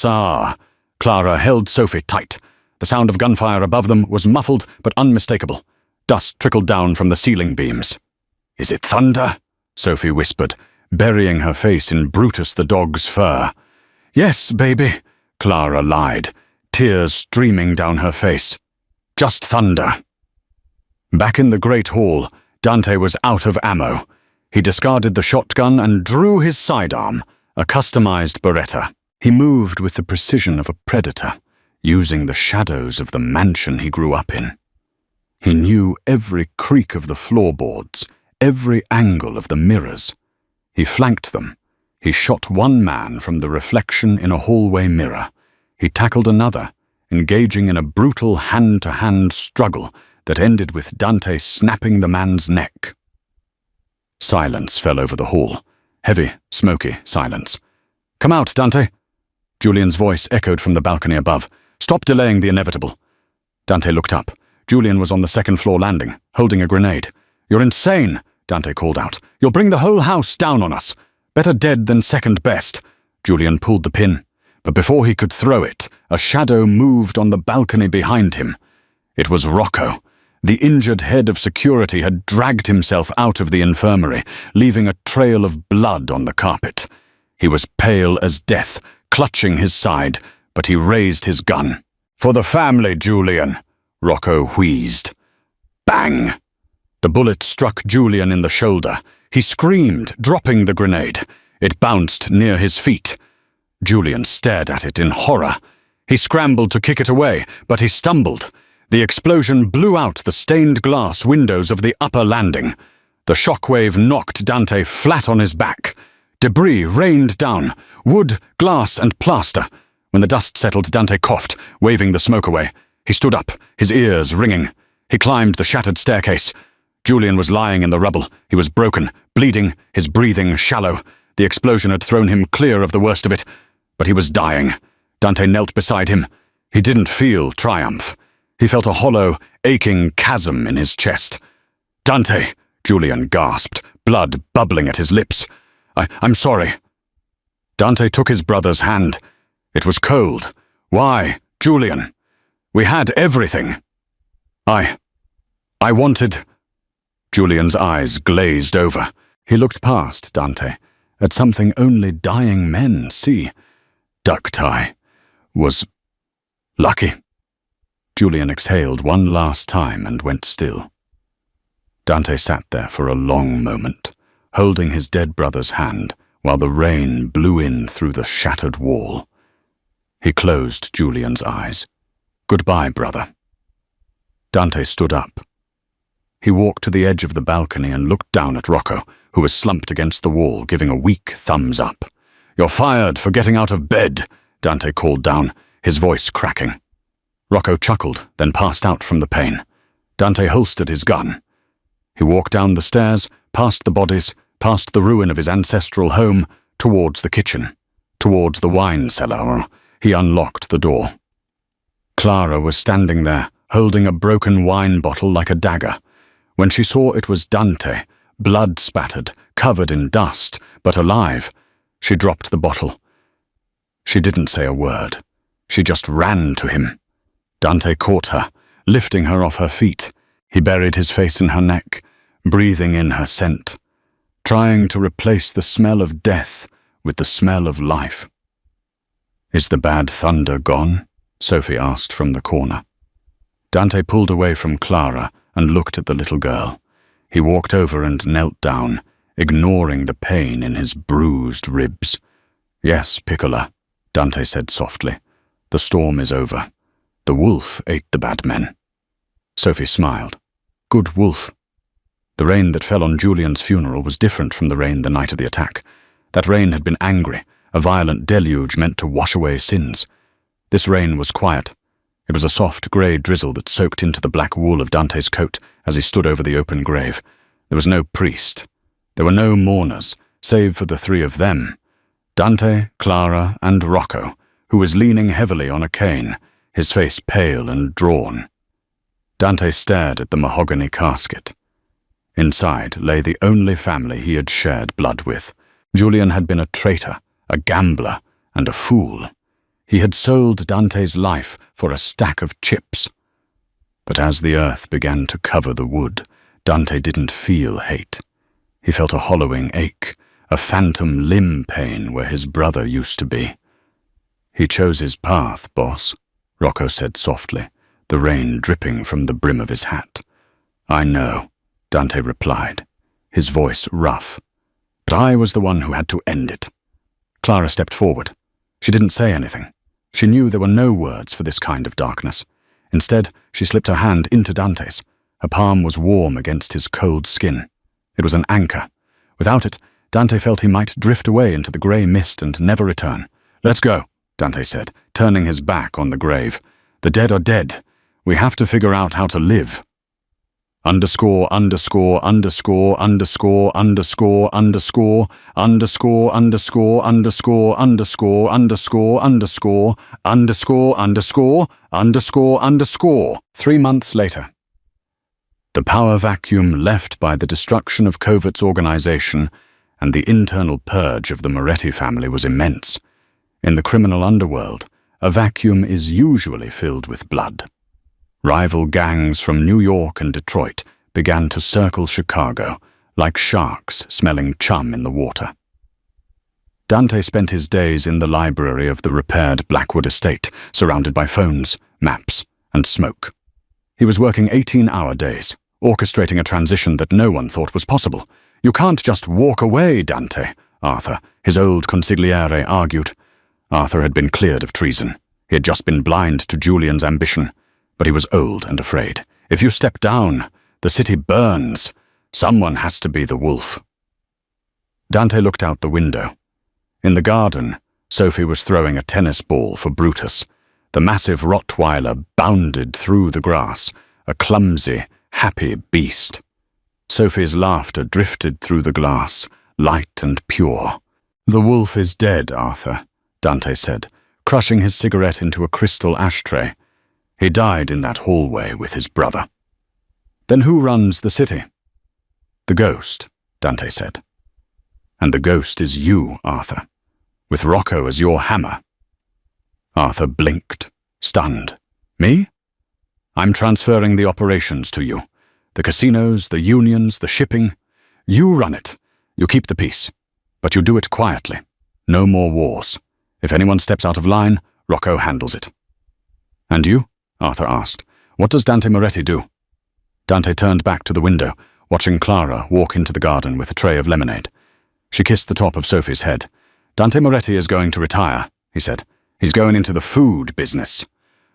Clara held Sophie tight. The sound of gunfire above them was muffled but unmistakable. Dust trickled down from the ceiling beams. "Is it thunder?" Sophie whispered, burying her face in Brutus the dog's fur. "Yes, baby," Clara lied, tears streaming down her face. "Just thunder." Back in the Great Hall, Dante was out of ammo. He discarded the shotgun and drew his sidearm, a customized Beretta. He moved with the precision of a predator, using the shadows of the mansion he grew up in. He knew every creak of the floorboards, every angle of the mirrors. He flanked them. He shot one man from the reflection in a hallway mirror. He tackled another, engaging in a brutal hand-to-hand struggle that ended with Dante snapping the man's neck. Silence fell over the hall. Heavy, smoky silence. "Come out, Dante!" Julian's voice echoed from the balcony above. "Stop delaying the inevitable." Dante looked up. Julian was on the second-floor landing, holding a grenade. "You're insane," Dante called out. "You'll bring the whole house down on us. Better dead than second best." Julian pulled the pin, but before he could throw it, a shadow moved on the balcony behind him. It was Rocco. The injured head of security had dragged himself out of the infirmary, leaving a trail of blood on the carpet. He was pale as death, clutching his side, but he raised his gun. "For the family, Julian," Rocco wheezed. Bang! The bullet struck Julian in the shoulder. He screamed, dropping the grenade. It bounced near his feet. Julian stared at it in horror. He scrambled to kick it away, but he stumbled. The explosion blew out the stained glass windows of the upper landing. The shockwave knocked Dante flat on his back. Debris rained down, wood, glass, and plaster. When the dust settled, Dante coughed, waving the smoke away. He stood up, his ears ringing. He climbed the shattered staircase. Julian was lying in the rubble. He was broken, bleeding, his breathing shallow. The explosion had thrown him clear of the worst of it, but he was dying. Dante knelt beside him. He didn't feel triumph. He felt a hollow, aching chasm in his chest. "Dante," Julian gasped, blood bubbling at his lips. I'm sorry." Dante took his brother's hand. It was cold. "Why, Julian? We had everything." I wanted..." Julian's eyes glazed over. He looked past Dante, at something only dying men see. Ducti was lucky. Julian exhaled one last time and went still. Dante sat there for a long moment, holding his dead brother's hand while the rain blew in through the shattered wall. He closed Julian's eyes. "Goodbye, brother." Dante stood up. He walked to the edge of the balcony and looked down at Rocco, who was slumped against the wall, giving a weak thumbs up. "You're fired for getting out of bed," Dante called down, his voice cracking. Rocco chuckled, then passed out from the pain. Dante holstered his gun. He walked down the stairs, past the bodies, past the ruin of his ancestral home, towards the kitchen, towards the wine cellar. He unlocked the door. Clara was standing there, holding a broken wine bottle like a dagger. When she saw it was Dante, blood-spattered, covered in dust, but alive, she dropped the bottle. She didn't say a word. She just ran to him. Dante caught her, lifting her off her feet. He buried his face in her neck, breathing in her scent. trying to replace the smell of death with the smell of life. "Is the bad thunder gone?" Sophie asked from the corner. Dante pulled away from Clara and looked at the little girl. He walked over and knelt down, ignoring the pain in his bruised ribs. "Yes, Piccola," Dante said softly. "The storm is over. The wolf ate the bad men." Sophie smiled. "Good wolf." The rain that fell on Julian's funeral was different from the rain the night of the attack. That rain had been angry, a violent deluge meant to wash away sins. This rain was quiet. It was a soft grey drizzle that soaked into the black wool of Dante's coat as he stood over the open grave. There was no priest. There were no mourners, save for the three of them: Dante, Clara, and Rocco, who was leaning heavily on a cane, his face pale and drawn. Dante stared at the mahogany casket. Inside lay the only family he had shared blood with. Julian had been a traitor, a gambler, and a fool. He had sold Dante's life for a stack of chips. But as the earth began to cover the wood, Dante didn't feel hate. He felt a hollowing ache, a phantom limb pain where his brother used to be. "He chose his path, boss," Rocco said softly, the rain dripping from the brim of his hat. "I know," Dante replied, his voice rough. "But I was the one who had to end it." Clara stepped forward. She didn't say anything. She knew there were no words for this kind of darkness. Instead, she slipped her hand into Dante's. Her palm was warm against his cold skin. It was an anchor. Without it, Dante felt he might drift away into the grey mist and never return. "Let's go," Dante said, turning his back on the grave. "The dead are dead. We have to figure out how to live." Underscore, underscore, underscore, underscore, underscore, underscore, underscore, underscore, underscore, underscore, underscore, underscore, underscore, underscore, underscore, underscore. 3 months later. The power vacuum left by the destruction of Covert's organization and the internal purge of the Moretti family was immense. In the criminal underworld, a vacuum is usually filled with blood. Rival gangs from New York and Detroit began to circle Chicago, like sharks smelling chum in the water. Dante spent his days in the library of the repaired Blackwood estate, surrounded by phones, maps, and smoke. He was working 18-hour days, orchestrating a transition that no one thought was possible. "You can't just walk away, Dante," Arthur, his old consigliere, argued. Arthur had been cleared of treason. He had just been blind to Julian's ambition. But he was old and afraid. "If you step down, the city burns. Someone has to be the wolf." Dante looked out the window. In the garden, Sophie was throwing a tennis ball for Brutus. The massive Rottweiler bounded through the grass, a clumsy, happy beast. Sophie's laughter drifted through the glass, light and pure. "The wolf is dead, Arthur," Dante said, crushing his cigarette into a crystal ashtray. "He died in that hallway with his brother." "Then who runs the city?" "The ghost," Dante said. "And the ghost is you, Arthur, with Rocco as your hammer." Arthur blinked, stunned. "Me? I'm transferring the operations to you. The casinos, the unions, the shipping. You run it. You keep the peace. But you do it quietly. No more wars. If anyone steps out of line, Rocco handles it." "And you?" Arthur asked. "What does Dante Moretti do?" Dante turned back to the window, watching Clara walk into the garden with a tray of lemonade. She kissed the top of Sophie's head. "Dante Moretti is going to retire," he said. "He's going into the food business.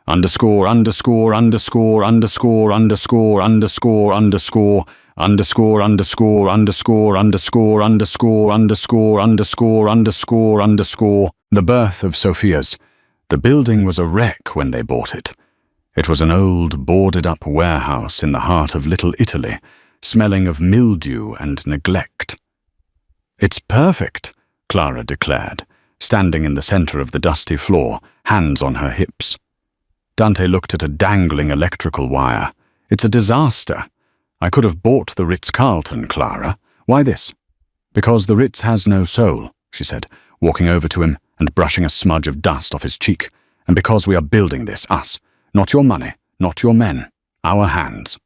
Underscore, underscore, underscore, underscore, underscore, underscore, underscore, underscore, underscore, underscore, underscore, underscore, underscore, underscore, underscore, underscore." The birth of Sophia's. The building was a wreck when they bought it. It was an old, boarded-up warehouse in the heart of Little Italy, smelling of mildew and neglect. "It's perfect," Clara declared, standing in the center of the dusty floor, hands on her hips. Dante looked at a dangling electrical wire. "It's a disaster. I could have bought the Ritz-Carlton, Clara. Why this?" "Because the Ritz has no soul," she said, walking over to him and brushing a smudge of dust off his cheek. "And because we are building this, us. Not your money, not your men, our hands."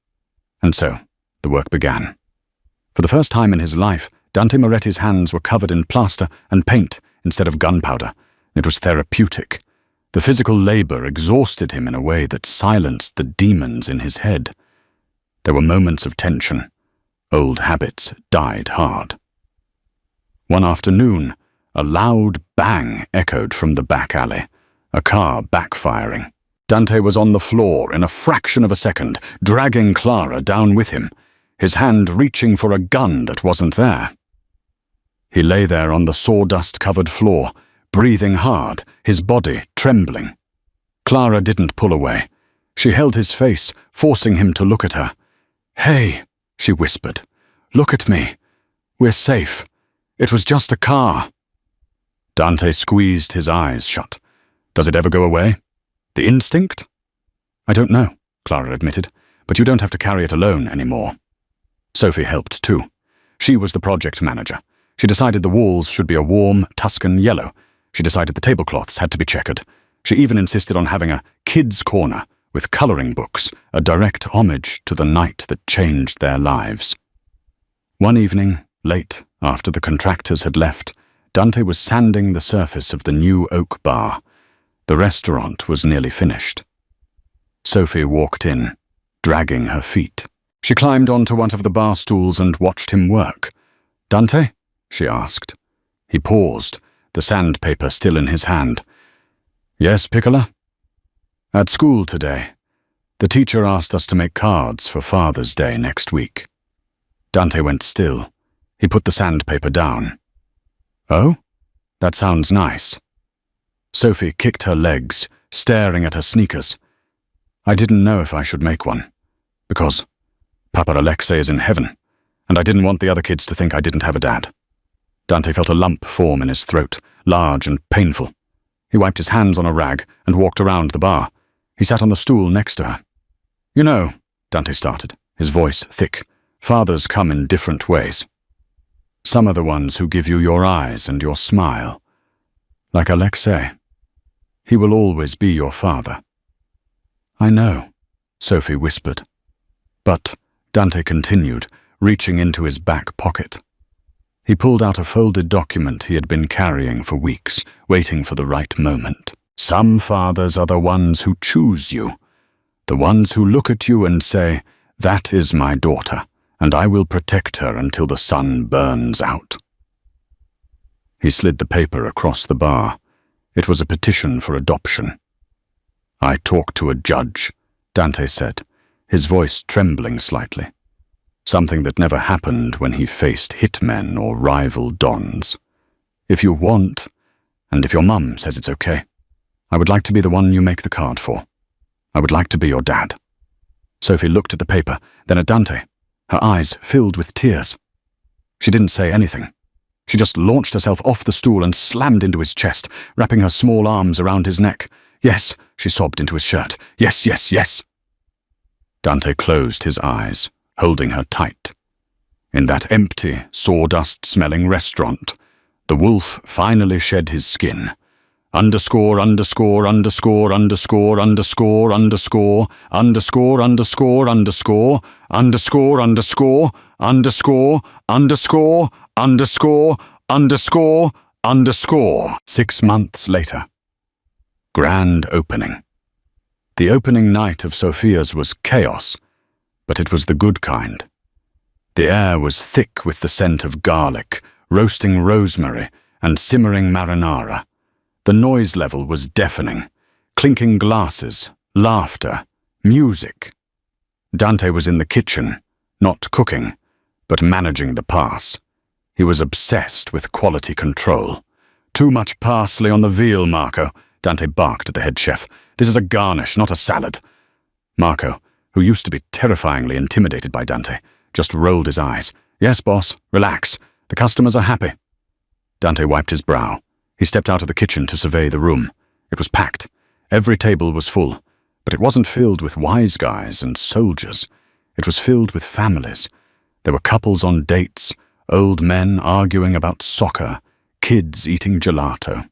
And so, the work began. For the first time in his life, Dante Moretti's hands were covered in plaster and paint instead of gunpowder. It was therapeutic. The physical labor exhausted him in a way that silenced the demons in his head. There were moments of tension. Old habits died hard. One afternoon, a loud bang echoed from the back alley, a car backfiring. Dante was on the floor in a fraction of a second, dragging Clara down with him, his hand reaching for a gun that wasn't there. He lay there on the sawdust-covered floor, breathing hard, his body trembling. Clara didn't pull away. She held his face, forcing him to look at her. "Hey," she whispered, "look at me. We're safe. It was just a car." Dante squeezed his eyes shut. "Does it ever go away? The instinct?" "I don't know," Clara admitted, "but you don't have to carry it alone anymore." Sophie helped too. She was the project manager. She decided the walls should be a warm Tuscan yellow. She decided the tablecloths had to be checkered. She even insisted on having a kids' corner with coloring books, a direct homage to the night that changed their lives. One evening, late after the contractors had left, Dante was sanding the surface of the new oak bar. The restaurant was nearly finished. Sophie walked in, dragging her feet. She climbed onto one of the bar stools and watched him work. "Dante?" she asked. He paused, the sandpaper still in his hand. "Yes, Piccola?" "At school today, the teacher asked us to make cards for Father's Day next week." Dante went still. He put the sandpaper down. "Oh? That sounds nice." Sophie kicked her legs, staring at her sneakers. "I didn't know if I should make one, because Papa Alexei is in heaven, and I didn't want the other kids to think I didn't have a dad." Dante felt a lump form in his throat, large and painful. He wiped his hands on a rag and walked around the bar. He sat on the stool next to her. "You know," Dante started, his voice thick, "fathers come in different ways. Some are the ones who give you your eyes and your smile. Like Alexei. He will always be your father." "I know," Sophie whispered. "But," Dante continued, reaching into his back pocket. He pulled out a folded document he had been carrying for weeks, waiting for the right moment. "Some fathers are the ones who choose you, the ones who look at you and say, 'That is my daughter, and I will protect her until the sun burns out.'" He slid the paper across the bar. It was a petition for adoption. "I talked to a judge," Dante said, his voice trembling slightly. Something that never happened when he faced hitmen or rival dons. "If you want, and if your mum says it's okay, I would like to be the one you make the card for. I would like to be your dad." Sophie looked at the paper, then at Dante, her eyes filled with tears. She didn't say anything. She just launched herself off the stool and slammed into his chest, wrapping her small arms around his neck. "Yes," she sobbed into his shirt. "Yes, yes, yes." Dante closed his eyes, holding her tight. In that empty, sawdust-smelling restaurant, the wolf finally shed his skin. Underscore, underscore, underscore, underscore, underscore, underscore, underscore, underscore, underscore, underscore, underscore, underscore, underscore, underscore, underscore, underscore. 6 months later. Grand opening. The opening night of Sophia's was chaos, but it was the good kind. The air was thick with the scent of garlic, roasting rosemary, and simmering marinara. The noise level was deafening. Clinking glasses, laughter, music. Dante was in the kitchen, not cooking, but managing the pass. He was obsessed with quality control. "Too much parsley on the veal, Marco," Dante barked at the head chef. "This is a garnish, not a salad." Marco, who used to be terrifyingly intimidated by Dante, just rolled his eyes. "Yes, boss, relax. The customers are happy." Dante wiped his brow. He stepped out of the kitchen to survey the room. It was packed. Every table was full, but it wasn't filled with wise guys and soldiers. It was filled with families. There were couples on dates, old men arguing about soccer, kids eating gelato.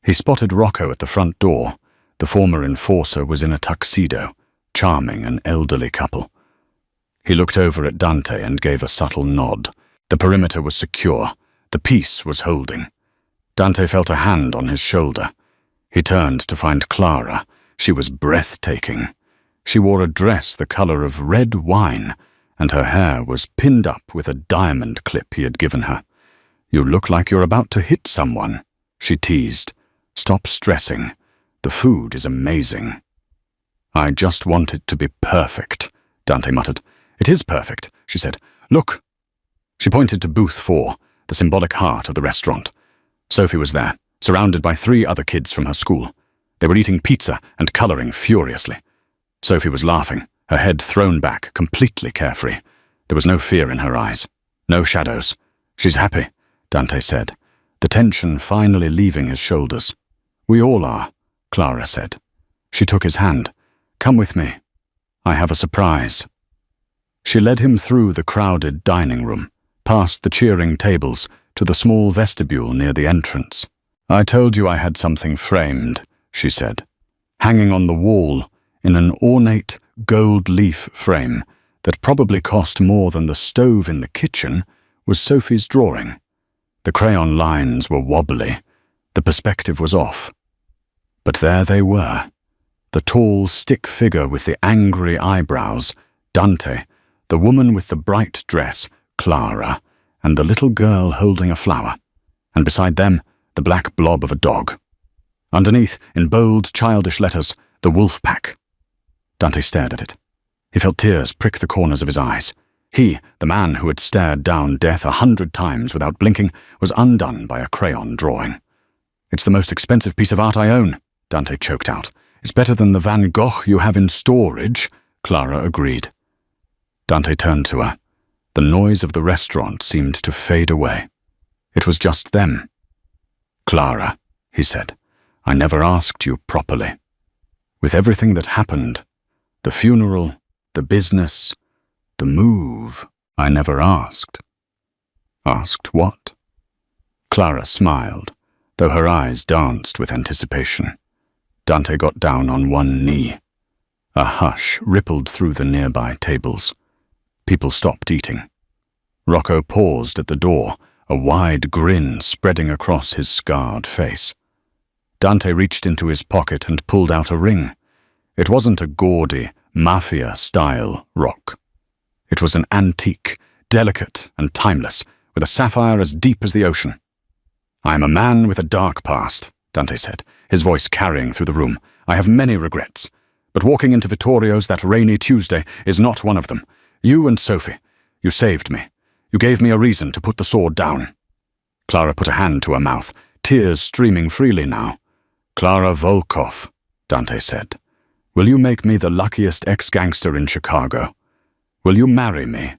He spotted Rocco at the front door. The former enforcer was in a tuxedo, charming an elderly couple. He looked over at Dante and gave a subtle nod. The perimeter was secure. The peace was holding. Dante felt a hand on his shoulder. He turned to find Clara. She was breathtaking. She wore a dress the color of red wine, and her hair was pinned up with a diamond clip he had given her. "You look like you're about to hit someone," she teased. "Stop stressing. The food is amazing." "I just want it to be perfect," Dante muttered. "It is perfect," she said. "Look." She pointed to booth 4, the symbolic heart of the restaurant. Sophie was there, surrounded by 3 other kids from her school. They were eating pizza and coloring furiously. Sophie was laughing, her head thrown back, completely carefree. There was no fear in her eyes, no shadows. "She's happy," Dante said, the tension finally leaving his shoulders. "We all are," Clara said. She took his hand. "Come with me. I have a surprise." She led him through the crowded dining room, past the cheering tables, to the small vestibule near the entrance. "I told you I had something framed," she said. Hanging on the wall, in an ornate gold leaf frame that probably cost more than the stove in the kitchen, was Sophie's drawing. The crayon lines were wobbly. The perspective was off. But there they were. The tall stick figure with the angry eyebrows, Dante, the woman with the bright dress, Clara, and the little girl holding a flower, and beside them, the black blob of a dog. Underneath, in bold, childish letters, the wolf pack. Dante stared at it. He felt tears prick the corners of his eyes. He, the man who had stared down death 100 times without blinking, was undone by a crayon drawing. "It's the most expensive piece of art I own," Dante choked out. "It's better than the Van Gogh you have in storage," Clara agreed. Dante turned to her. The noise of the restaurant seemed to fade away. It was just them. "Clara," he said, "I never asked you properly. With everything that happened, the funeral, the business, the move, I never asked." "Asked what?" Clara smiled, though her eyes danced with anticipation. Dante got down on one knee. A hush rippled through the nearby tables. People stopped eating. Rocco paused at the door, a wide grin spreading across his scarred face. Dante reached into his pocket and pulled out a ring. It wasn't a gaudy, Mafia-style rock. It was an antique, delicate and timeless, with a sapphire as deep as the ocean. "I am a man with a dark past," Dante said, his voice carrying through the room. "I have many regrets, but walking into Vittorio's that rainy Tuesday is not one of them. You and Sophie, you saved me. You gave me a reason to put the sword down." Clara put a hand to her mouth, tears streaming freely now. "Clara Volkov," Dante said. "Will you make me the luckiest ex-gangster in Chicago? Will you marry me?"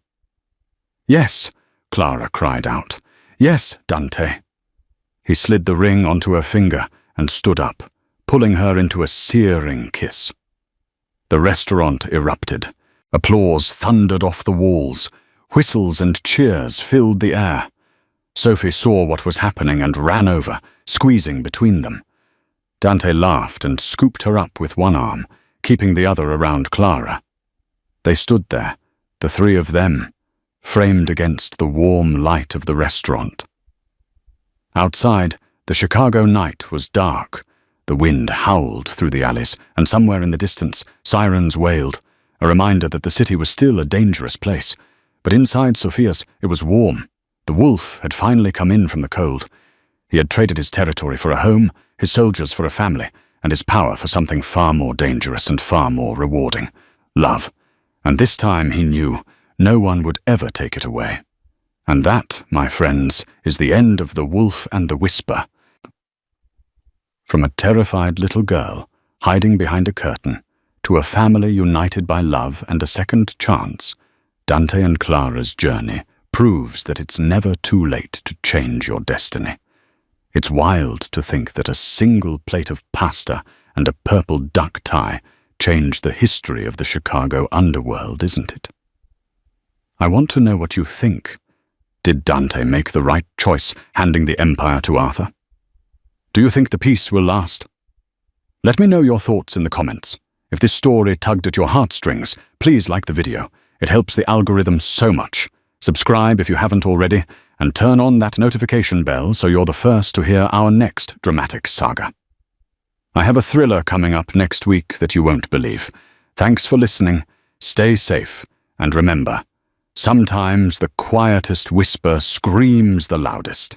"Yes," Clara cried out. "Yes, Dante." He slid the ring onto her finger and stood up, pulling her into a searing kiss. The restaurant erupted. Applause thundered off the walls. Whistles and cheers filled the air. Sophie saw what was happening and ran over, squeezing between them. Dante laughed and scooped her up with one arm, keeping the other around Clara. They stood there, the 3 of them, framed against the warm light of the restaurant. Outside, the Chicago night was dark. The wind howled through the alleys, and somewhere in the distance, sirens wailed, a reminder that the city was still a dangerous place. But inside Sophia's, it was warm. The wolf had finally come in from the cold. He had traded his territory for a home, his soldiers for a family, and his power for something far more dangerous and far more rewarding: love. And this time, he knew, no one would ever take it away. And that, my friends, is the end of The Wolf and the Whisper. From a terrified little girl, hiding behind a curtain, to a family united by love and a second chance, Dante and Clara's journey proves that it's never too late to change your destiny. It's wild to think that a single plate of pasta and a purple duck tie changed the history of the Chicago underworld, isn't it? I want to know what you think. Did Dante make the right choice handing the empire to Arthur? Do you think the peace will last? Let me know your thoughts in the comments. If this story tugged at your heartstrings, please like the video. It helps the algorithm so much. Subscribe if you haven't already, and turn on that notification bell so you're the first to hear our next dramatic saga. I have a thriller coming up next week that you won't believe. Thanks for listening, stay safe, and remember, sometimes the quietest whisper screams the loudest.